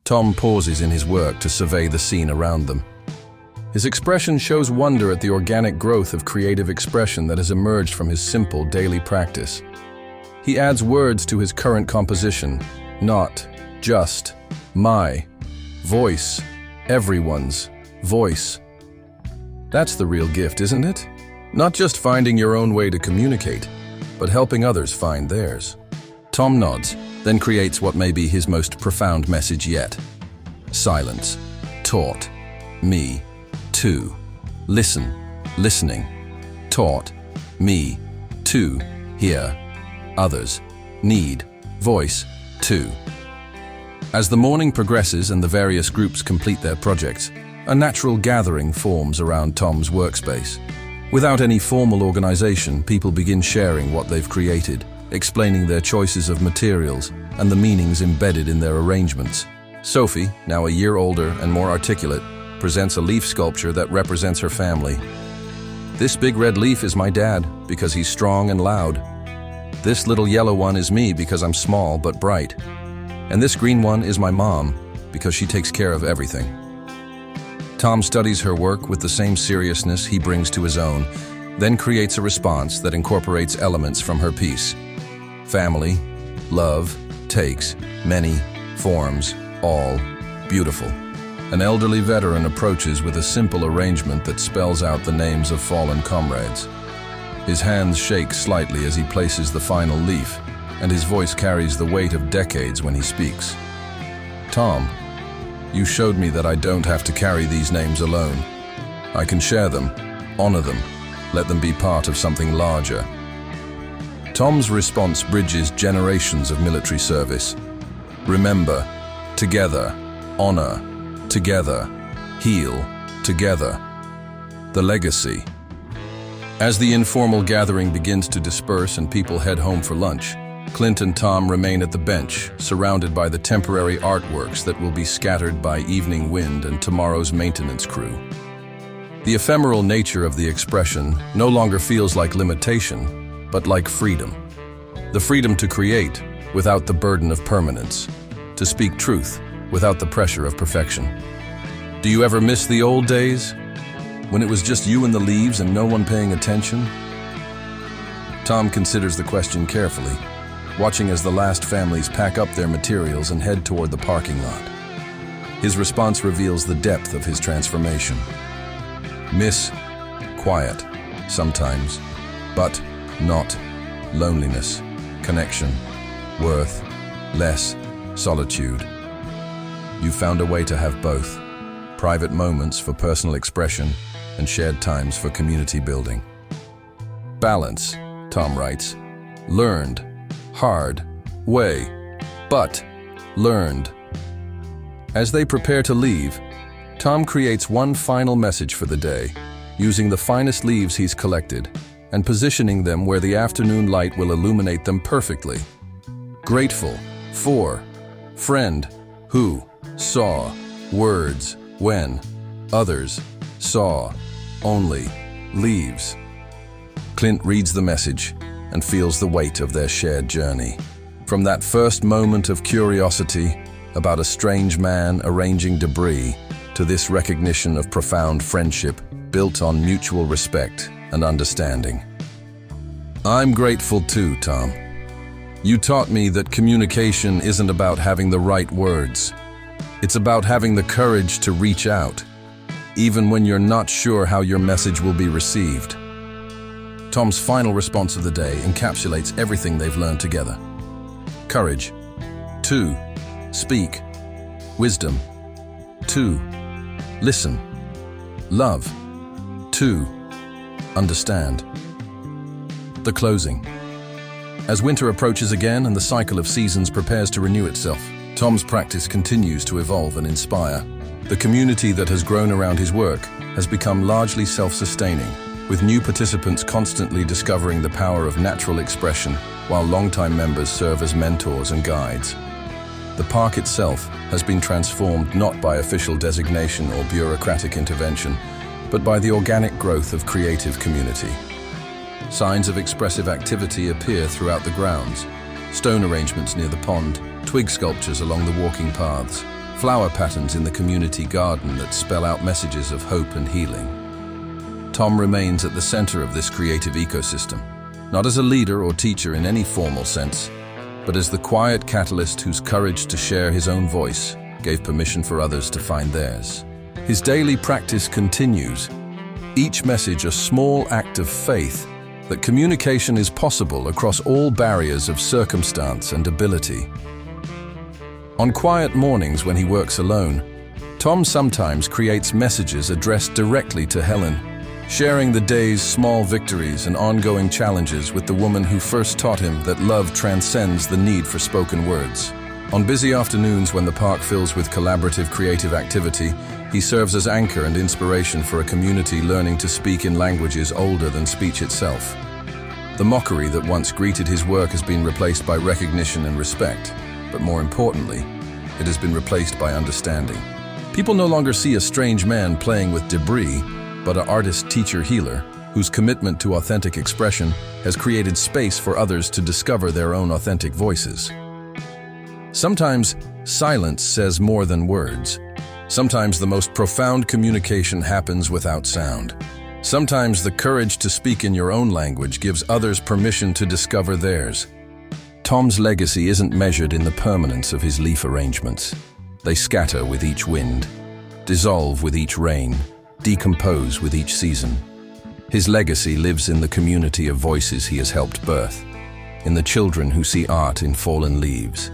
Tom pauses in his work to survey the scene around them. His expression shows wonder at the organic growth of creative expression that has emerged from his simple daily practice. He adds words to his current composition, not, just, my, voice, everyone's voice. That's the real gift, isn't it? Not just finding your own way to communicate, but helping others find theirs. Tom nods, then creates what may be his most profound message yet. Silence, taught, me, to, listen, listening, taught, me, to, hear, others, need, voice, to. As the morning progresses and the various groups complete their projects, a natural gathering forms around Tom's workspace. Without any formal organization, people begin sharing what they've created, explaining their choices of materials and the meanings embedded in their arrangements. Sophie, now a year older and more articulate, presents a leaf sculpture that represents her family. This big red leaf is my dad because he's strong and loud. This little yellow one is me because I'm small but bright. And this green one is my mom because she takes care of everything. Tom studies her work with the same seriousness he brings to his own, then creates a response that incorporates elements from her piece. Family, love, takes, many, forms, all, beautiful. An elderly veteran approaches with a simple arrangement that spells out the names of fallen comrades. His hands shake slightly as he places the final leaf, and his voice carries the weight of decades when he speaks. Tom, you showed me that I don't have to carry these names alone. I can share them, honor them, let them be part of something larger. Tom's response bridges generations of military service. Remember, together, honor, together, heal, together. The legacy. As the informal gathering begins to disperse and people head home for lunch, Clint and Tom remain at the bench, surrounded by the temporary artworks that will be scattered by evening wind and tomorrow's maintenance crew. The ephemeral nature of the expression no longer feels like limitation, but like freedom. The freedom to create without the burden of permanence, to speak truth without the pressure of perfection. Do you ever miss the old days, when it was just you and the leaves and no one paying attention? Tom considers the question carefully, watching as the last families pack up their materials and head toward the parking lot. His response reveals the depth of his transformation. Miss, quiet, sometimes, but not loneliness, connection, worth, less, solitude. You found a way to have both, private moments for personal expression and shared times for community building. Balance, Tom writes, learned, hard, way, but learned. As they prepare to leave, Tom creates one final message for the day, using the finest leaves he's collected and positioning them where the afternoon light will illuminate them perfectly. Grateful for friend who saw words when others saw only leaves. Clint reads the message and feels the weight of their shared journey. From that first moment of curiosity about a strange man arranging debris to this recognition of profound friendship built on mutual respect and understanding. I'm grateful too, Tom. You taught me that communication isn't about having the right words. It's about having the courage to reach out, even when you're not sure how your message will be received. Tom's final response of the day encapsulates everything they've learned together. Courage. 2. Speak. Wisdom. 2. Listen. Love. 2. Understand. The closing. As winter approaches again and the cycle of seasons prepares to renew itself, Tom's practice continues to evolve and inspire. The community that has grown around his work has become largely self-sustaining, with new participants constantly discovering the power of natural expression, while longtime members serve as mentors and guides. The park itself has been transformed not by official designation or bureaucratic intervention, but by the organic growth of creative community. Signs of expressive activity appear throughout the grounds: stone arrangements near the pond, twig sculptures along the walking paths, flower patterns in the community garden that spell out messages of hope and healing. Tom remains at the center of this creative ecosystem, not as a leader or teacher in any formal sense, but as the quiet catalyst whose courage to share his own voice gave permission for others to find theirs. His daily practice continues, each message a small act of faith that communication is possible across all barriers of circumstance and ability. On quiet mornings when he works alone, Tom sometimes creates messages addressed directly to Helen, sharing the day's small victories and ongoing challenges with the woman who first taught him that love transcends the need for spoken words. On busy afternoons when the park fills with collaborative creative activity, he serves as anchor and inspiration for a community learning to speak in languages older than speech itself. The mockery that once greeted his work has been replaced by recognition and respect, but more importantly, it has been replaced by understanding. People no longer see a strange man playing with debris, but an artist, teacher, healer, whose commitment to authentic expression has created space for others to discover their own authentic voices. Sometimes silence says more than words. Sometimes the most profound communication happens without sound. Sometimes the courage to speak in your own language gives others permission to discover theirs. Tom's legacy isn't measured in the permanence of his leaf arrangements. They scatter with each wind, dissolve with each rain, decompose with each season. His legacy lives in the community of voices he has helped birth, in the children who see art in fallen leaves,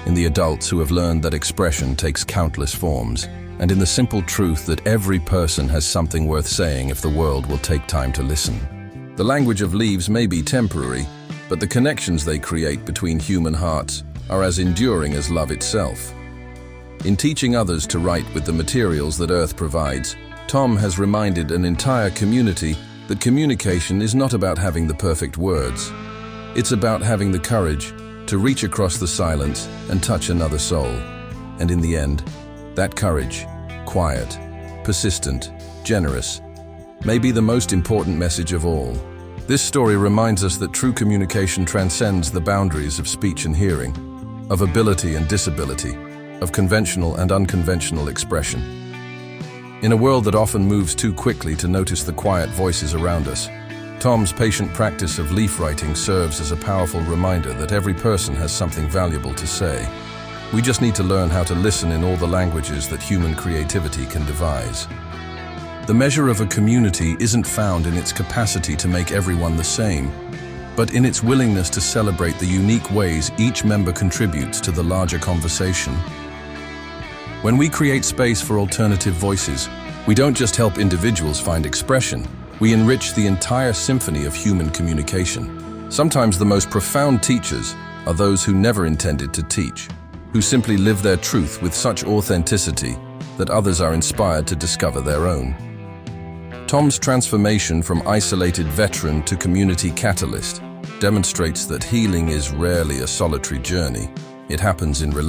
in the adults who have learned that expression takes countless forms, and in the simple truth that every person has something worth saying if the world will take time to listen. The language of leaves may be temporary, but the connections they create between human hearts are as enduring as love itself. In teaching others to write with the materials that Earth provides, Tom has reminded an entire community that communication is not about having the perfect words. It's about having the courage to reach across the silence and touch another soul. And in the end, that courage, quiet, persistent, generous, may be the most important message of all. This story reminds us that true communication transcends the boundaries of speech and hearing, of ability and disability, of conventional and unconventional expression. In a world that often moves too quickly to notice the quiet voices around us, Tom's patient practice of leaf writing serves as a powerful reminder that every person has something valuable to say. We just need to learn how to listen in all the languages that human creativity can devise. The measure of a community isn't found in its capacity to make everyone the same, but in its willingness to celebrate the unique ways each member contributes to the larger conversation. When we create space for alternative voices, we don't just help individuals find expression, we enrich the entire symphony of human communication. Sometimes the most profound teachers are those who never intended to teach, who simply live their truth with such authenticity that others are inspired to discover their own. Tom's transformation from isolated veteran to community catalyst demonstrates that healing is rarely a solitary journey. It happens in relationships.